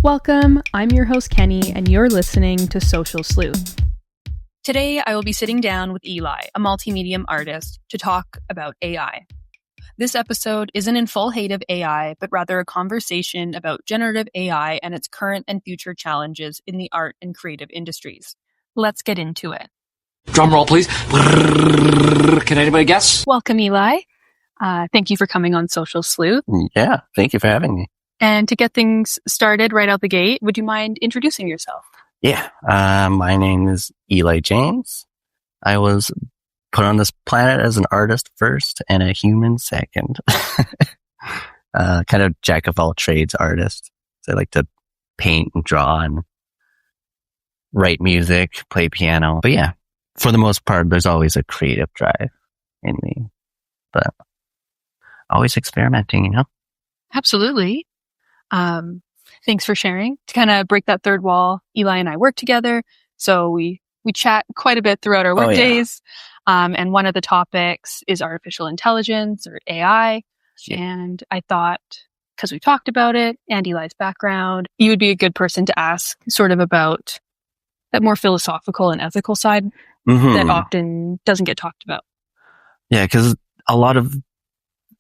Welcome, I'm your host Kenny, and you're listening to Social Sleuth. Today, I will be sitting down with Eli, a multimedia artist, to talk about AI. This episode isn't in full hate of AI, but rather a conversation about generative AI and its current and future challenges in the art and creative industries. Let's get into it. Drum roll, please. Can anybody guess? Welcome, Eli. Thank you for coming on Social Sleuth. Yeah, thank you for having me. And to get things started right out the gate, would you mind introducing yourself? Yeah, my name is Eli James. I was put on this planet as an artist first and a human second. Kind of jack of all trades artist. So I like to paint and draw and write music, play piano. But yeah, for the most part, there's always a creative drive in me. But always experimenting, you know? Absolutely. Thanks for sharing. To kind of break that third wall, Eli and I work together. So we chat quite a bit throughout our work days. And one of the topics is artificial intelligence or AI. Yeah. And I thought, because we talked about it and Eli's background, you would be a good person to ask sort of about that more philosophical and ethical side that often doesn't get talked about. Yeah, because a lot of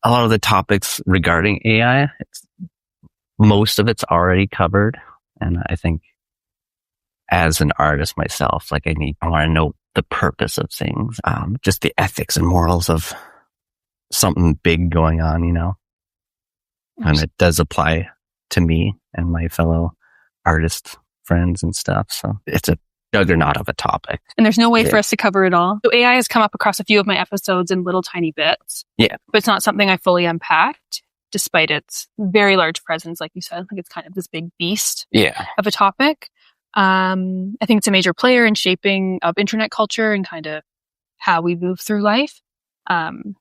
the topics regarding AI, most of it's already covered. And I think as an artist myself, like I want to know the purpose of things, just the ethics and morals of something big going on, you know? And it does apply to me and my fellow artist friends and stuff. So it's a juggernaut of a topic. And there's no way for us to cover it all. So AI has come up across a few of my episodes in little tiny bits. Yeah. But it's not something I fully unpacked, despite its very large presence, like you said. Like it's kind of this big beast of a topic. I think it's a major player in shaping of internet culture and kind of how we move through life, and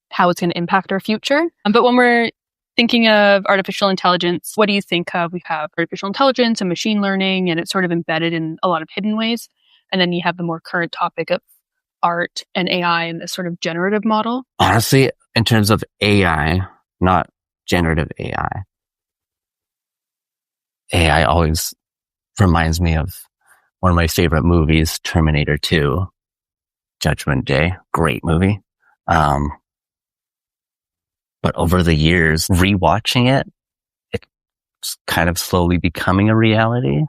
how it's going to impact our future. But when we're thinking of artificial intelligence, what do you think of? We have artificial intelligence and machine learning, and it's sort of embedded in a lot of hidden ways. And then you have the more current topic of art and AI and this sort of generative model. Honestly, in terms of AI, not generative AI, AI always reminds me of one of my favorite movies, Terminator 2, Judgment Day. Great movie. But over the years, rewatching it, it's kind of slowly becoming a reality.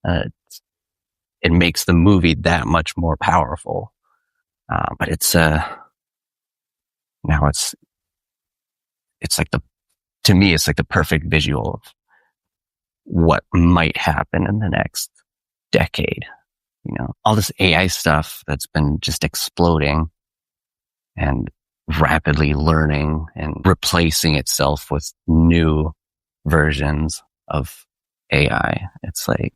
It makes the movie that much more powerful. But now it's like to me, it's like the perfect visual of what might happen in the next decade. You know, all this AI stuff that's been just exploding and rapidly learning and replacing itself with new versions of AI. It's like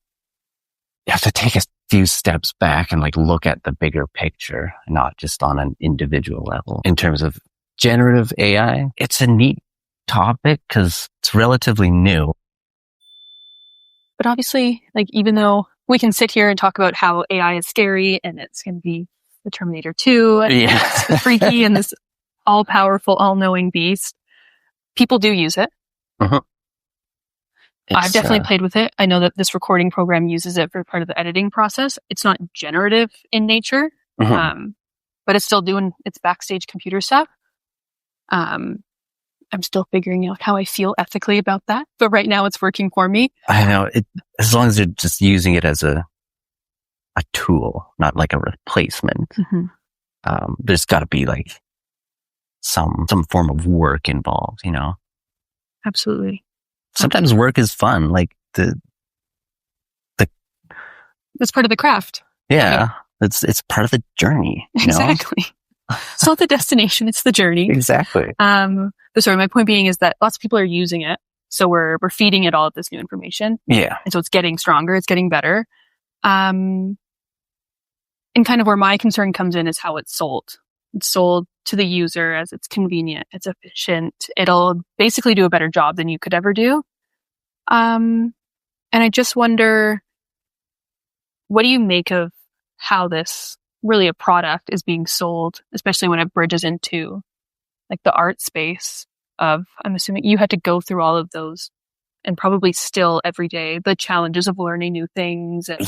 you have to take a few steps back and like look at the bigger picture, not just on an individual level. In terms of generative AI, it's a neat topic because it's relatively new. But obviously, like, even though we can sit here and talk about how AI is scary and it's going to be the Terminator 2 and it's freaky and this all-powerful, all-knowing beast, people do use it. I've definitely played with it. I know that this recording program uses it for part of the editing process. It's not generative in nature, but it's still doing its backstage computer stuff. I'm still figuring out how I feel ethically about that, but right now it's working for me. I know it, as long as you're just using it as a tool, not like a replacement. There's got to be like some form of work involved, you know? Absolutely. Sometimes work is fun, like the it's part of the craft. Yeah, it's part of the journey. You exactly. It's not the destination; it's the journey. Exactly. But sorry, my point being is that lots of people are using it, so we're feeding it all of this new information. Yeah, and so it's getting stronger, it's getting better. And kind of where my concern comes in is how it's sold. It's sold to the user as it's convenient, it's efficient, it'll basically do a better job than you could ever do. And I just wonder, what do you make of how this really a product is being sold, especially when it bridges into like the art space of, I'm assuming you had to go through all of those and probably still every day, the challenges of learning new things. And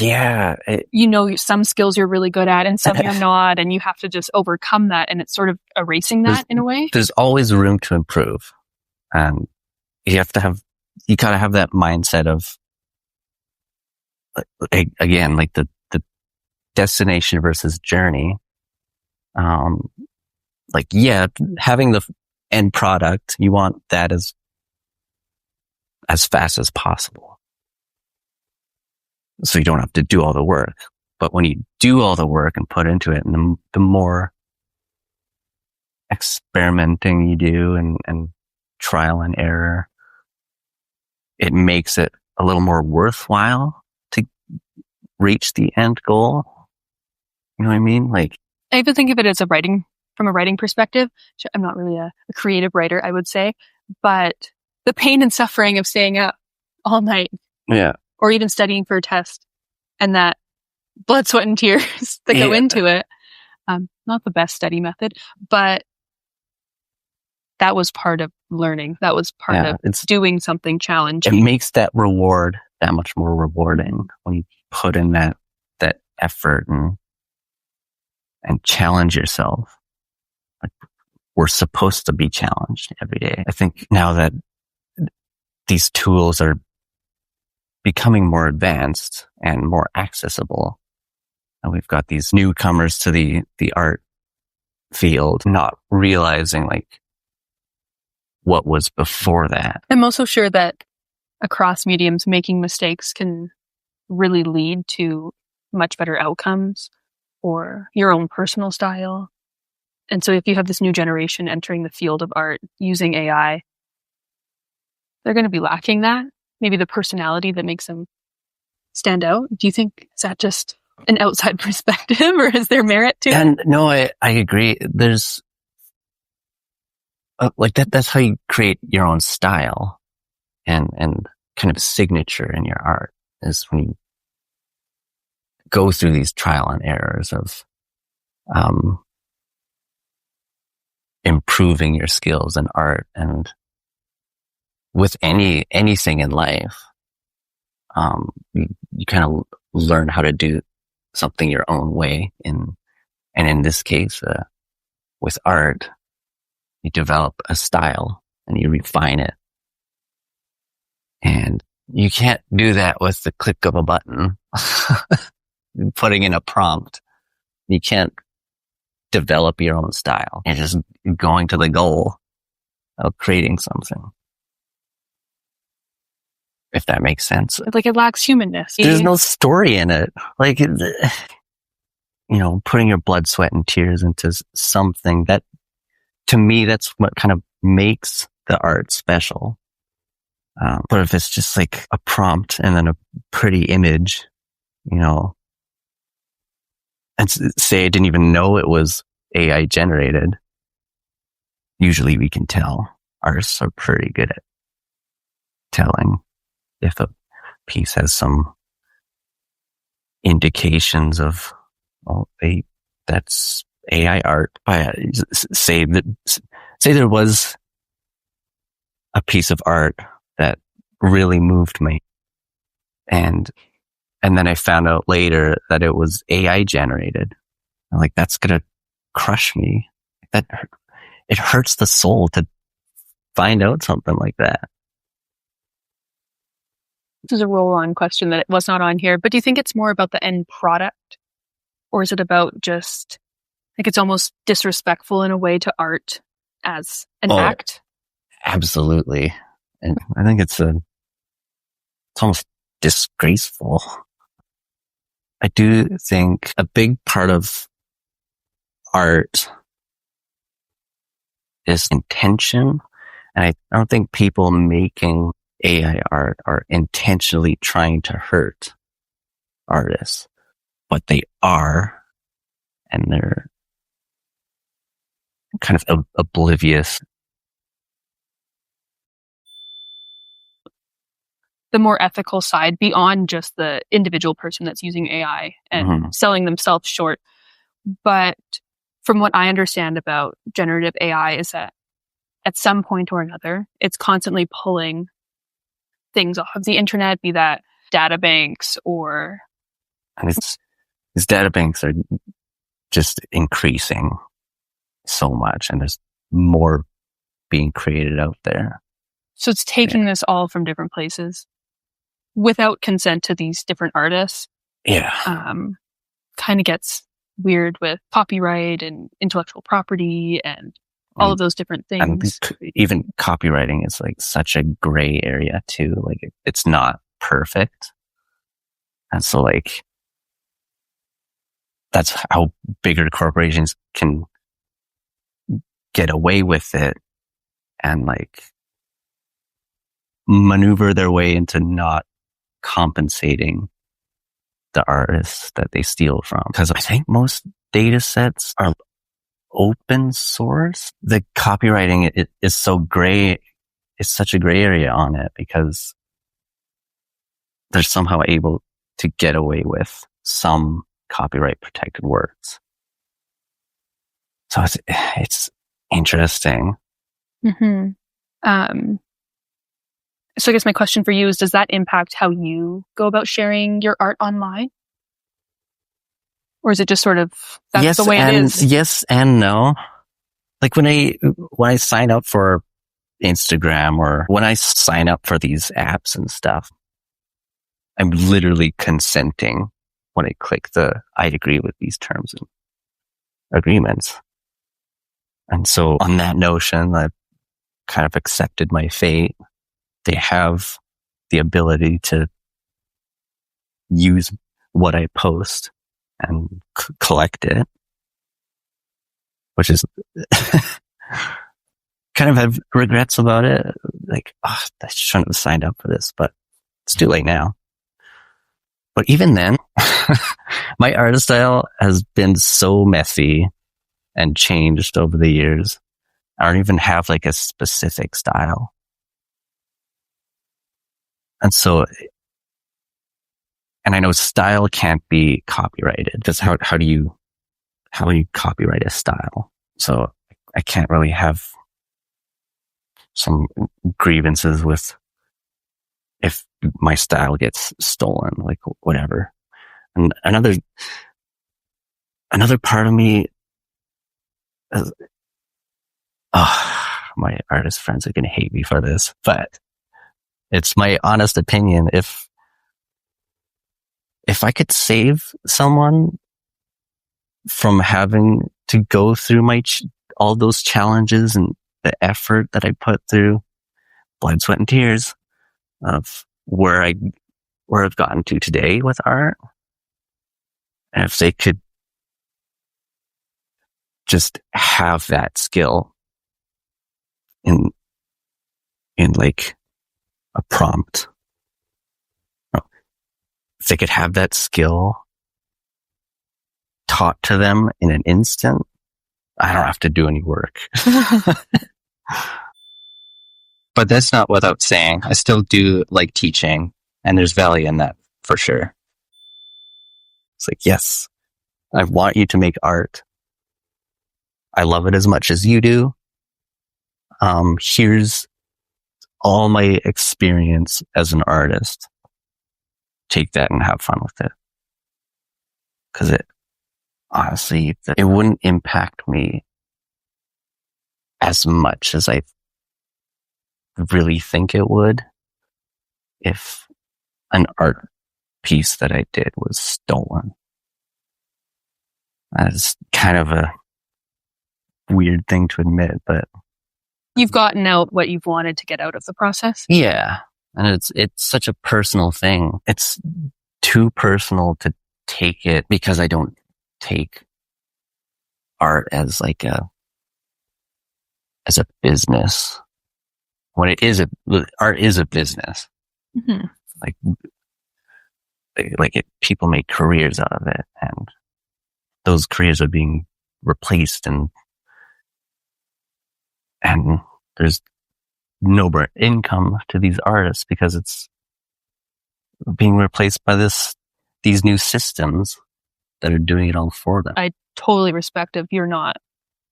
some skills you're really good at and some you're not, and you have to just overcome that. And it's sort of erasing that in a way. There's always room to improve. And you gotta have that mindset of, again, like the destination versus journey. Having the end product, you want that as fast as possible. So you don't have to do all the work. But when you do all the work and put into it, and the more experimenting you do and trial and error, it makes it a little more worthwhile to reach the end goal. You know what I mean? Like, I even think of it as from a writing perspective. I'm not really a creative writer, I would say, but the pain and suffering of staying up all night, or even studying for a test, and that blood, sweat, and tears that go into it. Not the best study method, but that was part of learning. That was part of doing something challenging. It makes that reward that much more rewarding when you put in that effort and challenge yourself. Like, we're supposed to be challenged every day. I think now that these tools are becoming more advanced and more accessible, and we've got these newcomers to the art field not realizing like what was before that. I'm also sure that across mediums, making mistakes can really lead to much better outcomes or your own personal style. And so if you have this new generation entering the field of art using AI, they're going to be lacking that. Maybe the personality that makes them stand out. Do you think, is that just an outside perspective, or is there merit to it? And no, I agree. There's like that's how you create your own style and kind of signature in your art, is when you go through these trial and errors of improving your skills in art and with anything in life. You kind of learn how to do something your own way, and in this case, with art, you develop a style and you refine it. And you can't do that with the click of a button, putting in a prompt. You can't develop your own style. You're just going to the goal of creating something. If that makes sense. Like, it lacks humanness. There's no story in it. Like, putting your blood, sweat, and tears into something that, to me, that's what kind of makes the art special. But if it's just like a prompt and then a pretty image, and say I didn't even know it was AI generated, usually we can tell. Artists are pretty good at telling if a piece has some indications of, that's AI art. Say there was a piece of art that really moved me, and then I found out later that it was AI generated. I'm like, that's gonna crush me. It hurts the soul to find out something like that. This is a roll-on question that was not on here, but do you think it's more about the end product, or is it about just, like, it's almost disrespectful in a way to art as an act? Absolutely. And I think it's almost disgraceful. I do think a big part of art is intention. And I don't think people making AI art are intentionally trying to hurt artists, but they are, and they're kind of oblivious. The more ethical side, beyond just the individual person that's using AI and selling themselves short. But from what I understand about generative AI is that at some point or another, it's constantly pulling things off of the internet, be that data banks or... And these data banks are just increasing so much, and there's more being created out there. So it's taking this all from different places without consent to these different artists. Yeah. Kind of gets weird with copyright and intellectual property and all of those different things. And even copywriting is like such a gray area too. Like it's not perfect. And so like, that's how bigger corporations can get away with it and like maneuver their way into not compensating the artists that they steal from. Because I think most data sets are open source. The copywriting it is so gray. It's such a gray area on it because they're somehow able to get away with some copyright protected works. So it's interesting. Mm-hmm. So I guess my question for you is, does that impact how you go about sharing your art online? Or is it just sort of, that's the way it is? Yes and no. Like when I sign up for Instagram or when I sign up for these apps and stuff, I'm literally consenting when I click I agree with these terms and agreements. And so on that notion, I've kind of accepted my fate. They have the ability to use what I post and collect it, which is kind of have regrets about it. Like, I shouldn't have signed up for this, but it's too late now. But even then, my art style has been so messy and changed over the years. I don't even have like a specific style. And so, and I know style can't be copyrighted because how do you copyright a style? So I can't really have some grievances with if my style gets stolen, like whatever. And another part of me is, my artist friends are going to hate me for this, but it's my honest opinion. If I could save someone from having to go through all those challenges and the effort that I put through, blood, sweat, and tears of where I've gotten to today with art, and if they could just have that skill in like a prompt, if they could have that skill taught to them in an instant, I don't have to do any work. But that's not without saying, I still do like teaching, and there's value in that for sure. It's like, yes, I want you to make art. I love it as much as you do. Here's all my experience as an artist. Take that and have fun with it. Because it honestly, it wouldn't impact me as much as I really think it would if an art piece that I did was stolen. That's kind of a weird thing to admit, but you've gotten out what you've wanted to get out of the process. Yeah. And it's such a personal thing. It's too personal to take it, because I don't take art as like as a business. When art is a business. Mm-hmm. Like people make careers out of it, and those careers are being replaced, and there's no income to these artists because it's being replaced by these new systems that are doing it all for them. I totally respect if you're not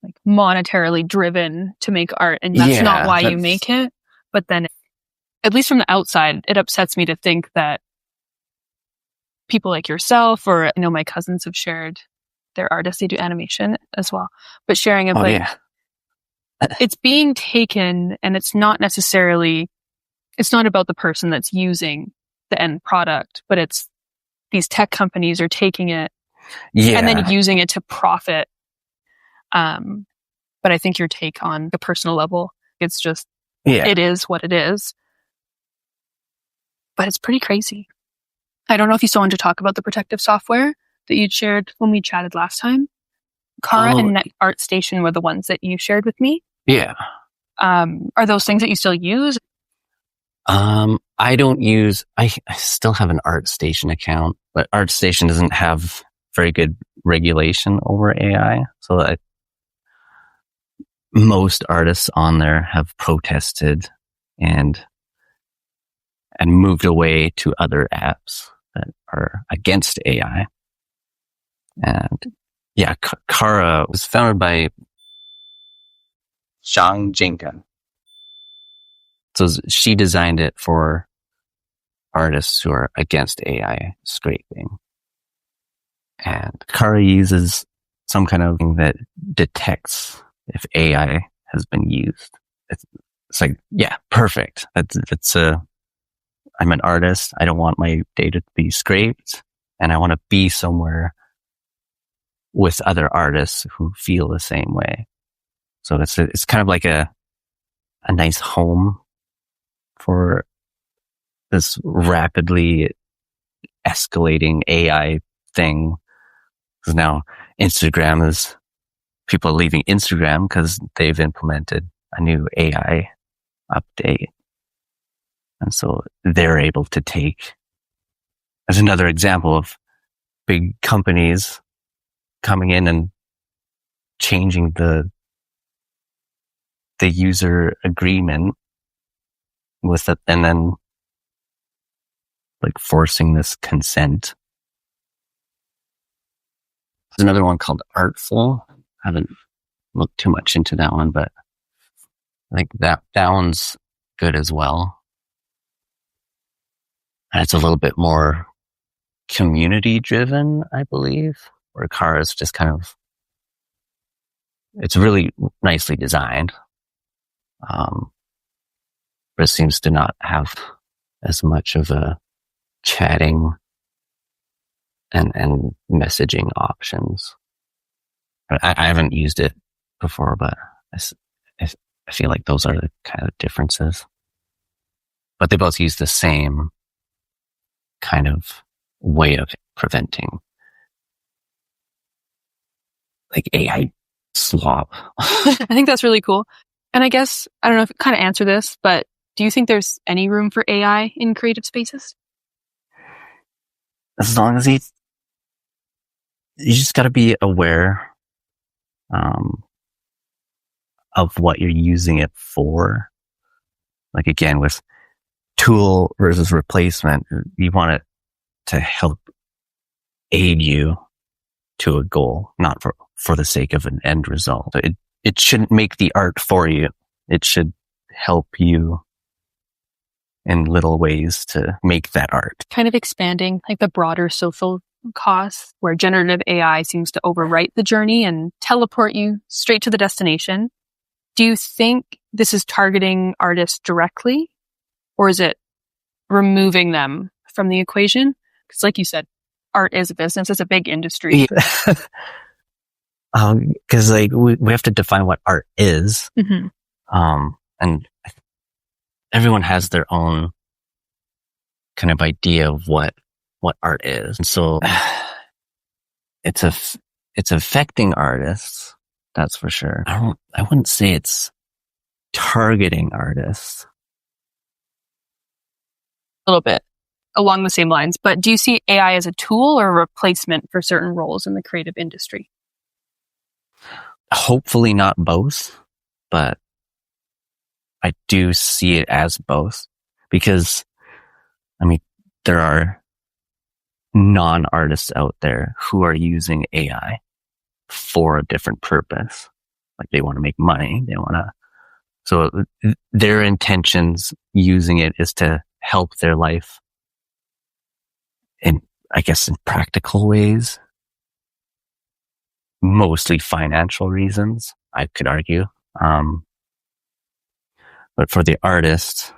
like monetarily driven to make art, and that's not why you make it. But then, at least from the outside, it upsets me to think that people like yourself, or I know my cousins have shared their artists, they do animation as well, but sharing it, it's being taken, and it's not about the person that's using the end product, but it's these tech companies are taking it and then using it to profit. But I think your take on the personal level, it's just, it is what it is. But it's pretty crazy. I don't know if you still want to talk about the protective software that you'd shared when we chatted last time. Kara and ArtStation were the ones that you shared with me. Yeah. Are those things that you still use? I don't use, I still have an ArtStation account, but ArtStation doesn't have very good regulation over AI. So most artists on there have protested and moved away to other apps that are against AI. And yeah, Kara was founded by Zhang Jinka. So she designed it for artists who are against AI scraping. And Kara uses some kind of thing that detects if AI has been used. It's like, yeah, perfect. I'm an artist. I don't want my data to be scraped, and I want to be somewhere with other artists who feel the same way. So it's kind of like a nice home for this rapidly escalating AI thing. Because now people are leaving Instagram because they've implemented a new AI update. And so they're able to take, as another example of big companies coming in and changing the user agreement with it, and then like forcing this consent. There's another one called Artful. I haven't looked too much into that one, but I think that one's good as well. And it's a little bit more community driven, I believe, where Kara is just kind of, it's really nicely designed. But it seems to not have as much of a chatting and messaging options. I haven't used it before, but I feel like those are the kind of differences. But they both use the same kind of way of preventing like AI slop. I think that's really cool. And I guess, I don't know if you kind of answer this, but do you think there's any room for AI in creative spaces? As long as you just got to be aware of what you're using it for. Like again, with tool versus replacement, you want it to help aid you to a goal, not for the sake of an end result. It shouldn't make the art for you. It should help you in little ways to make that art. Kind of expanding like the broader social costs where generative AI seems to overwrite the journey and teleport you straight to the destination. Do you think this is targeting artists directly, or is it removing them from the equation? Because like you said, art is a business. It's a big industry. Because like we have to define what art is. Mm-hmm. And everyone has their own kind of idea of what art is. And so it's affecting artists. That's for sure. I wouldn't say it's targeting artists. A little bit along the same lines, but do you see AI as a tool or a replacement for certain roles in the creative industry? Hopefully not both, but I do see it as both because, I mean, there are non-artists out there who are using AI for a different purpose. Like they want to make money. So their intentions using it is to help their life in, I guess, in practical ways, mostly financial reasons, I could argue. But for the artist,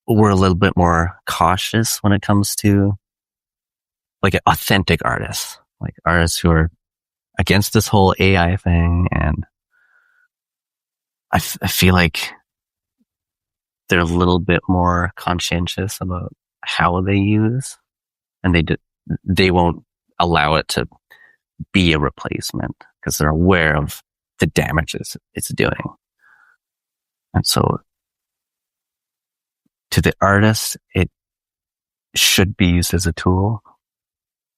we're a little bit more cautious when it comes to like authentic artists, like artists who are against this whole AI thing. And I feel like they're a little bit more conscientious about how they use, and they won't allow it to be a replacement because they're aware of the damages it's doing. And so to the artist, it should be used as a tool.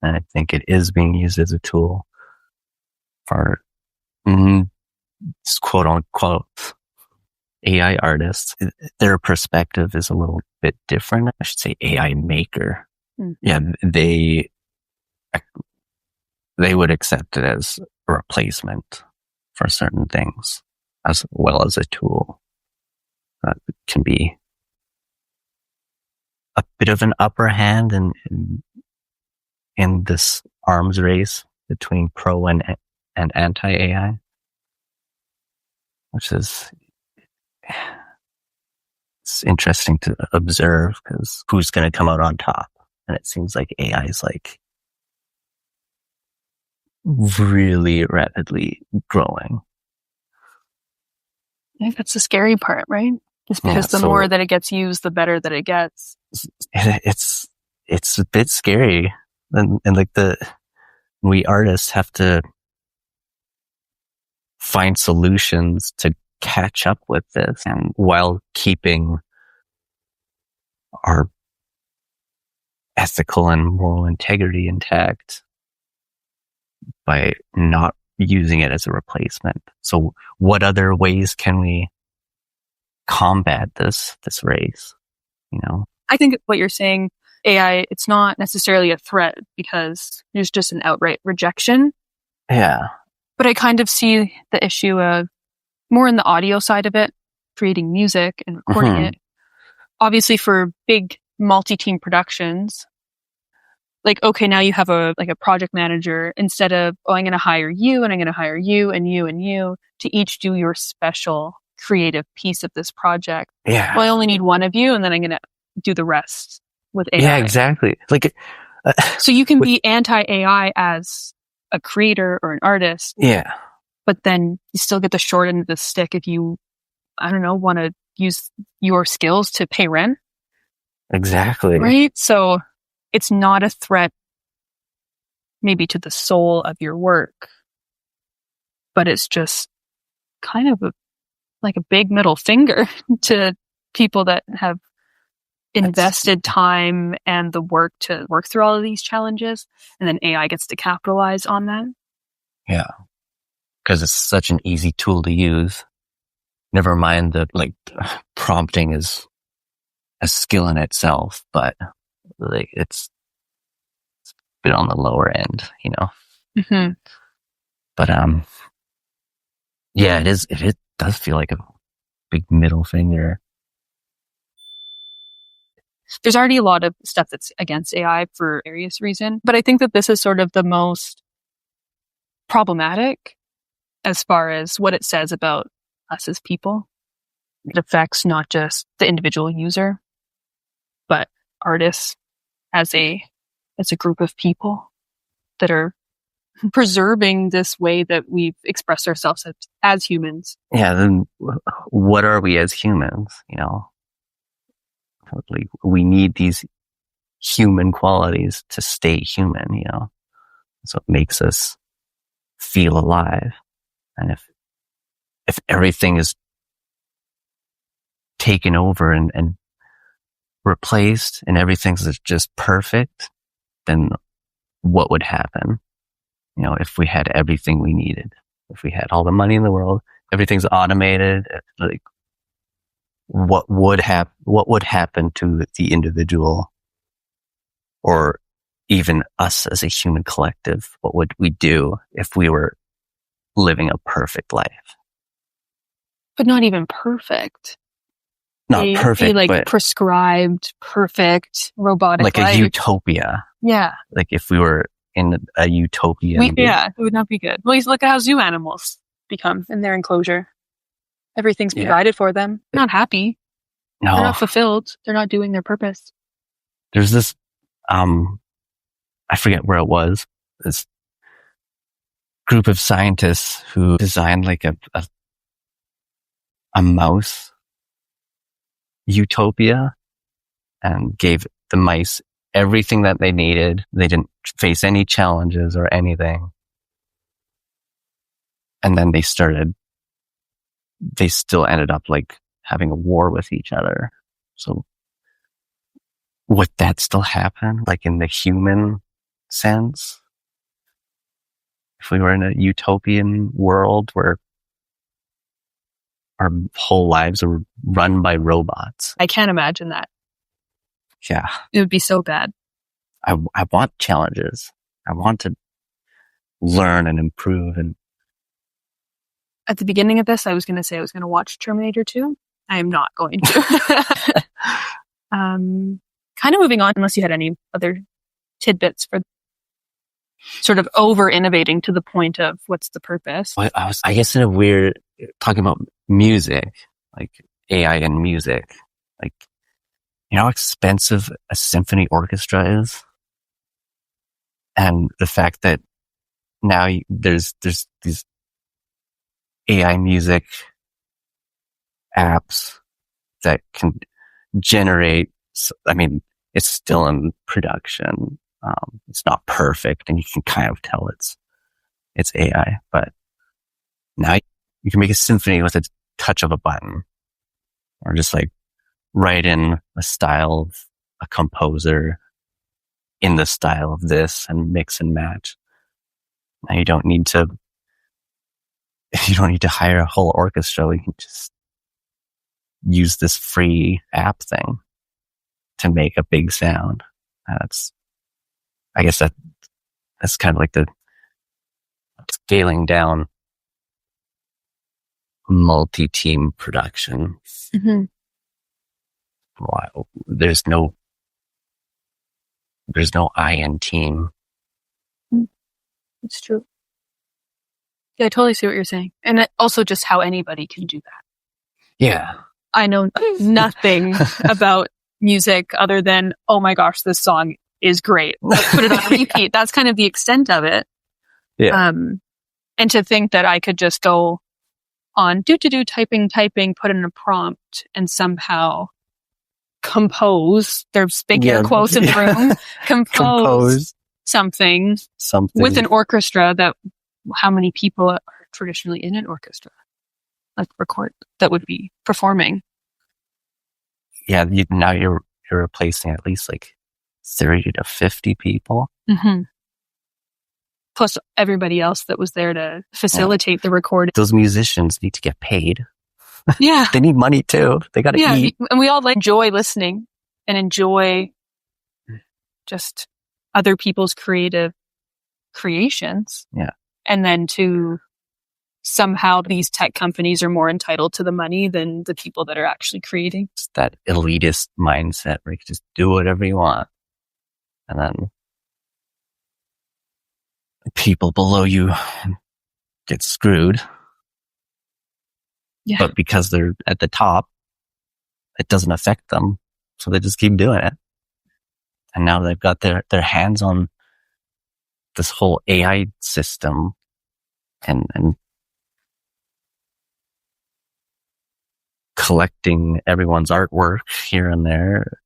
And I think it is being used as a tool for quote unquote AI artists. Their perspective is a little bit different. I should say AI maker. Yeah, they would accept it as a replacement for certain things as well as a tool that can be a bit of an upper hand in this arms race between pro and anti-AI, which is it's interesting to observe because who's going to come out on top? And it seems like AI is like really rapidly growing. I think that's the scary part, right? Just because the more that it gets used, the better that it gets. It's a bit scary. And like we artists have to find solutions to catch up with this, and while keeping our ethical and moral integrity intact by not using it as a replacement. So what other ways can we combat this race? You know, I think what you're saying, AI, it's not necessarily a threat because there's just an outright rejection. Yeah. But I kind of see the issue of more in the audio side of it, creating music and recording it. Obviously for big multi-team productions, like, okay, now you have a project manager instead of, I'm going to hire you and I'm going to hire you and you and you to each do your special creative piece of this project. Yeah. Well, I only need one of you and then I'm going to do the rest with AI. Yeah, exactly. Like, so you can be anti-AI as a creator or an artist. Yeah. But then you still get the short end of the stick if you, I don't know, want to use your skills to pay rent. Exactly. Right? So it's not a threat maybe to the soul of your work, but it's just kind of like a big middle finger to people that have invested time and the work to work through all of these challenges. And then AI gets to capitalize on that. Yeah. Because it's such an easy tool to use. Never mind that like prompting is a skill in itself, but like it's a bit on the lower end, you know. Mm-hmm. But yeah, it does feel like a big middle finger. There's already a lot of stuff that's against AI for various reasons, but I think that this is sort of the most problematic as far as what it says about us as people. It affects not just the individual user, but artists as a group of people that are preserving this way that we've expressed ourselves as humans. Yeah, then what are we as humans? You know, like we need these human qualities to stay human. You know, so it makes us feel alive. And if everything is taken over and replaced and everything's just perfect, then what would happen? You know, if we had everything we needed, if we had all the money in the world, everything's automated, like what would happen to the individual or even us as a human collective? What would we do if we were living a perfect life. But not even perfect. Not perfect, like but prescribed, perfect, robotic like life. a utopia. Yeah. Like if we were in a utopia. It would not be good. Well, you look at how zoo animals become in their enclosure. Everything's provided for them. They're not happy. No. They're not fulfilled. They're not doing their purpose. There's this, I forget where it was, this group of scientists who designed like a mouse utopia and gave the mice everything that they needed. They didn't face any challenges or anything. And then they still ended up like having a war with each other. So would that still happen? Like in the human sense? If we were in a utopian world where our whole lives are run by robots. I can't imagine that. Yeah. It would be so bad. I want challenges. I want to learn and improve. And at the beginning of this, I was going to say I was going to watch Terminator 2. I am not going to. Kind of moving on, unless you had any other tidbits for sort of over innovating to the point of what's the purpose. Well, I guess in a weird, talking about music, like AI and music, like, you know how expensive a symphony orchestra is? And the fact that now there's these AI music apps that can generate, I mean, it's still in production. It's not perfect and you can kind of tell it's AI, but now you can make a symphony with a touch of a button or just like write in a style of a composer in the style of this and mix and match. Now you don't need to hire a whole orchestra. You can just use this free app thing to make a big sound. I guess that's kind of like the scaling down multi-team production. Mm-hmm. Wow. There's no I in team. It's true. Yeah, I totally see what you're saying. And also just how anybody can do that. Yeah. I know nothing about music other than, oh my gosh, this song is great. Let's put it on repeat. That's kind of the extent of it. Yeah. And to think that I could just go on typing, put in a prompt and somehow compose, there's big air quotes in the room, compose something with an orchestra that, how many people are traditionally in an orchestra that would be performing? Yeah, now you're replacing at least like 30 to 50 people. Mm-hmm. Plus everybody else that was there to facilitate the recording. Those musicians need to get paid. Yeah. They need money too. They got to eat. And we all enjoy listening and enjoy just other people's creative creations. Yeah. And then to somehow these tech companies are more entitled to the money than the people that are actually creating. It's that elitist mindset where you can just do whatever you want. And then people below you get screwed. Yeah. But because they're at the top, it doesn't affect them. So they just keep doing it. And now they've got their hands on this whole AI system and collecting everyone's artwork here and there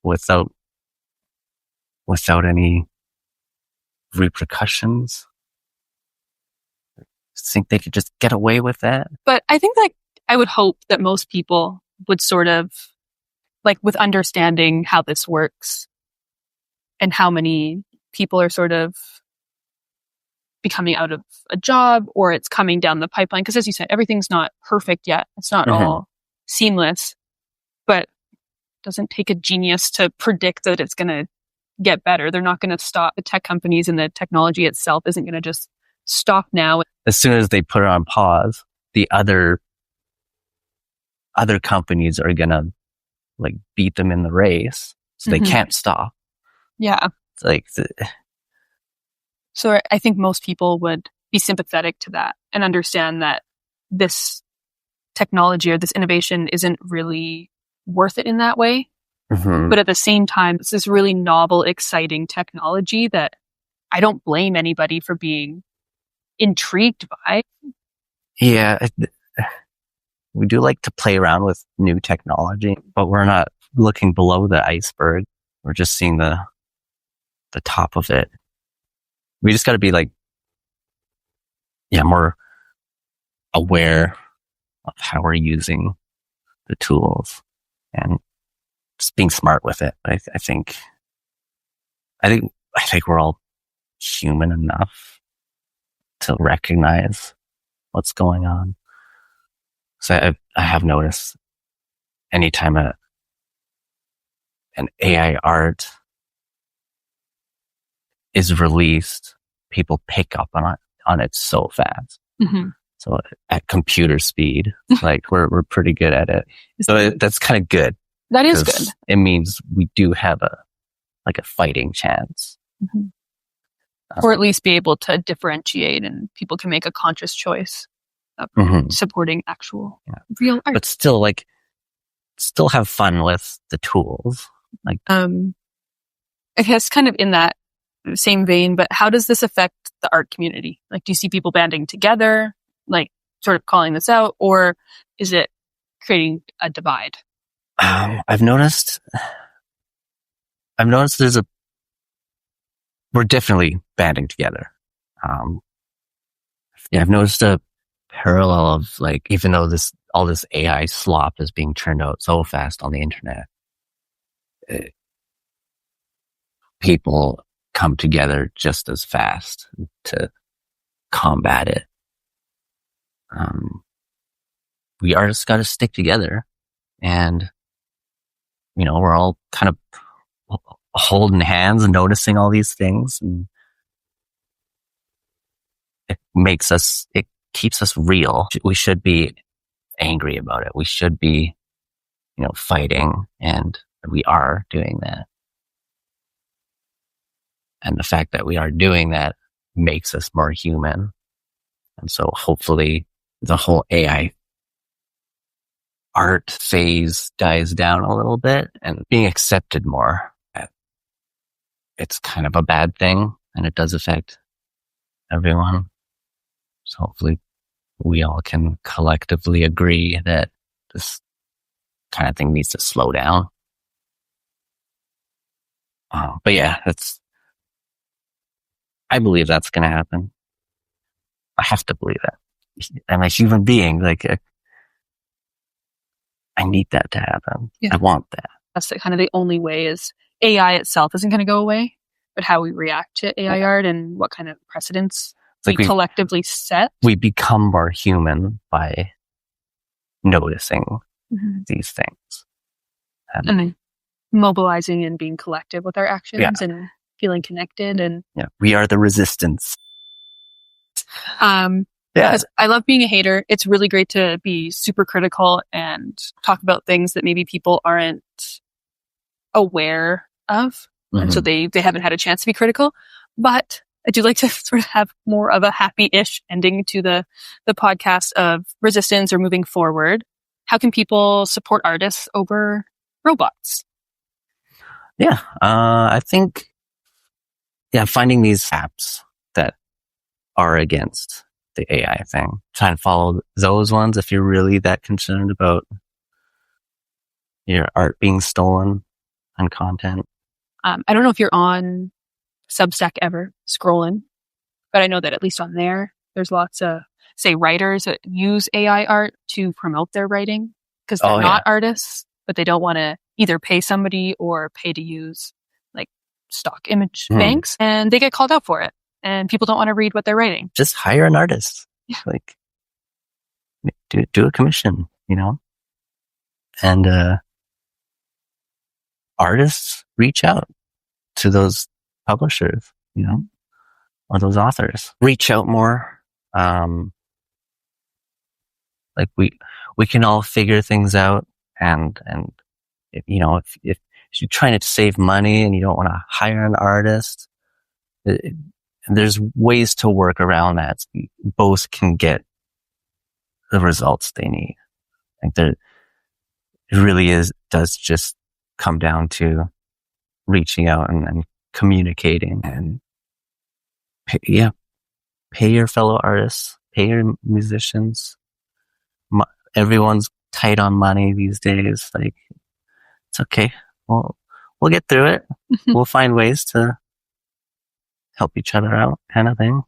without any repercussions. Think they could just get away with that? But I think that I would hope that most people would sort of, like, with understanding how this works and how many people are sort of becoming out of a job or it's coming down the pipeline. Because as you said, everything's not perfect yet. It's not all seamless, but it doesn't take a genius to predict that it's going to get better. They're not going to stop. The tech companies and the technology itself isn't going to just stop now. As soon as they put it on pause, the other companies are gonna like beat them in the race, so they can't stop. Yeah. It's like, so I think most people would be sympathetic to that and understand that this technology or this innovation isn't really worth it in that way. But at the same time, it's this really novel, exciting technology that I don't blame anybody for being intrigued by. Yeah, we do like to play around with new technology, but we're not looking below the iceberg. We're just seeing the top of it. We just got to be like, more aware of how we're using the tools and just being smart with it. I think we're all human enough to recognize what's going on. So I have noticed anytime an AI art is released, people pick up on it so fast. So at computer speed, like we're pretty good at it. So that's kind of good. That is good. It means we do have a fighting chance. Or at least be able to differentiate, and people can make a conscious choice of supporting actual real art. But still have fun with the tools. Like, I guess kind of in that same vein, but how does this affect the art community? Like, do you see people banding together, like sort of calling this out, or is it creating a divide? I've noticed we're definitely banding together. I've noticed a parallel of like, even though all this AI slop is being churned out so fast on the internet, people come together just as fast to combat it. We artists got to stick together, and we're all kind of holding hands and noticing all these things, and it keeps us real. We should be angry about it. We should be, fighting, and we are doing that. And the fact that we are doing that makes us more human. And so hopefully the whole AI art phase dies down a little bit and being accepted more. It's kind of a bad thing, and it does affect everyone. So hopefully we all can collectively agree that this kind of thing needs to slow down. But yeah, I believe that's going to happen. I have to believe that. I'm a human being. Like, I need that to happen. Yeah. I want that. That's kind of the only way. Is AI itself isn't going to go away, but how we react to AI art and what kind of precedents we collectively set. We become more human by noticing these things. And then mobilizing and being collective with our actions and feeling connected. And we are the resistance. Because I love being a hater. It's really great to be super critical and talk about things that maybe people aren't aware of. And so they haven't had a chance to be critical. But I do like to sort of have more of a happy-ish ending to the podcast of resistance or moving forward. How can people support artists over robots? Yeah, I think, finding these apps that are against the AI thing. Try and follow those ones if you're really that concerned about your art being stolen and content. I don't know if you're on Substack ever, scrolling, but I know that at least on there's lots of, say, writers that use AI art to promote their writing because they're not artists, but they don't want to either pay somebody or pay to use like stock image banks, and they get called out for it. And people don't want to read what they're writing. Just hire an artist. Yeah. Like, do a commission, And artists reach out to those publishers, or those authors. Reach out more. Like we can all figure things out, and if you're trying to save money and you don't want to hire an artist, there's ways to work around that. So both can get the results they need. Like it really does just come down to reaching out and communicating, and pay your fellow artists, pay your musicians. Everyone's tight on money these days. Like, it's okay. We'll get through it. We'll find ways to help each other out, kind of thing.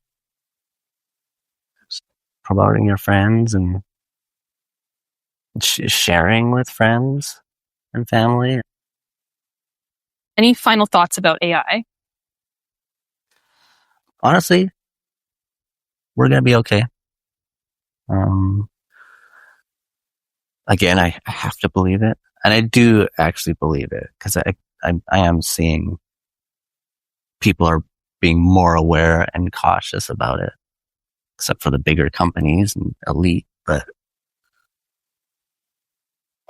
Just promoting your friends and sharing with friends and family. Any final thoughts about AI? Honestly, we're going to be okay. Again, I have to believe it. And I do actually believe it, because I am seeing people are being more aware and cautious about it, except for the bigger companies and elite. But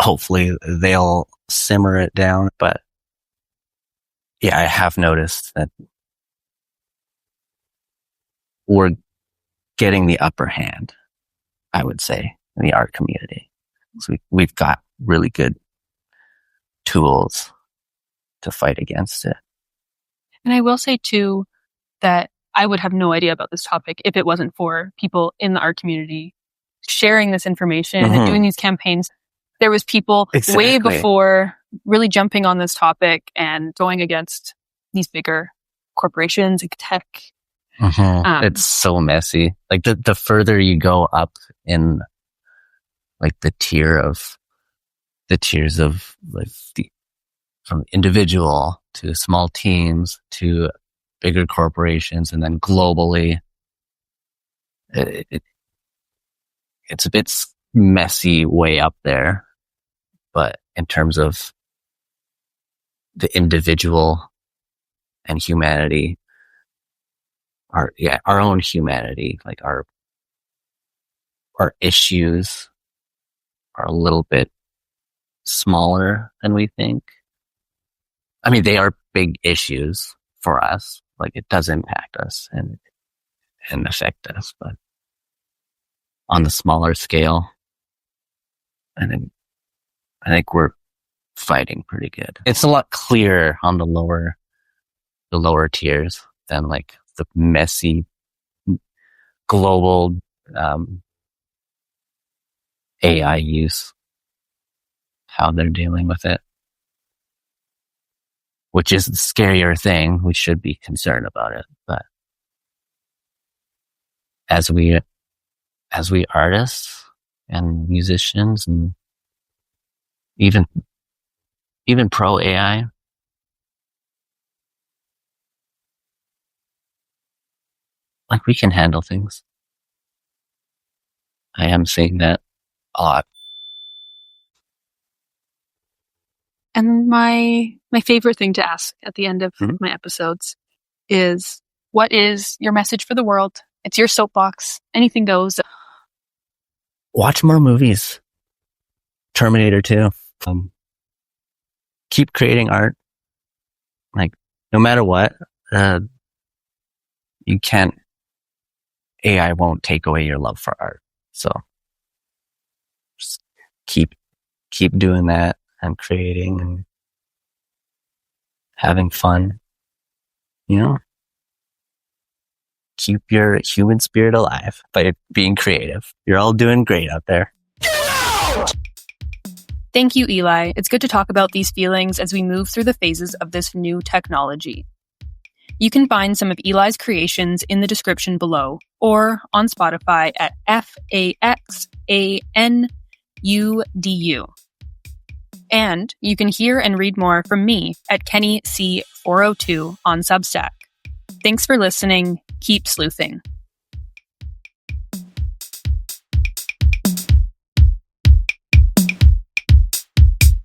hopefully they'll simmer it down. But yeah, I have noticed that we're getting the upper hand, I would say, in the art community. So we've got really good tools to fight against it. And I will say too that I would have no idea about this topic if it wasn't for people in the art community sharing this information and doing these campaigns. There was people way before really jumping on this topic and going against these bigger corporations and tech. It's so messy. Like the further you go up in like the tiers of like from individual to small teams to bigger corporations, and then globally, it's a bit messy way up there. But in terms of the individual and humanity, our own humanity, like our issues are a little bit smaller than we think. I mean, they are big issues for us. Like, it does impact us and affect us, but on the smaller scale, I think we're fighting pretty good. It's a lot clearer on the lower tiers than like the messy global AI use, how they're dealing with it, which is the scarier thing. We should be concerned about it, but as we artists and musicians and even pro AI, like, we can handle things. I am seeing that a lot. And my favorite thing to ask at the end of my episodes is, what is your message for the world? It's your soapbox. Anything goes. Watch more movies. Terminator 2. Keep creating art. Like, no matter what, AI won't take away your love for art. So just keep doing that and creating and having fun. Keep your human spirit alive by being creative. You're all doing great out there. Thank you, Eli. It's good to talk about these feelings as we move through the phases of this new technology. You can find some of Eli's creations in the description below or on Spotify at FAXANUDU. And you can hear and read more from me at KennyC402 on Substack. Thanks for listening. Keep sleuthing.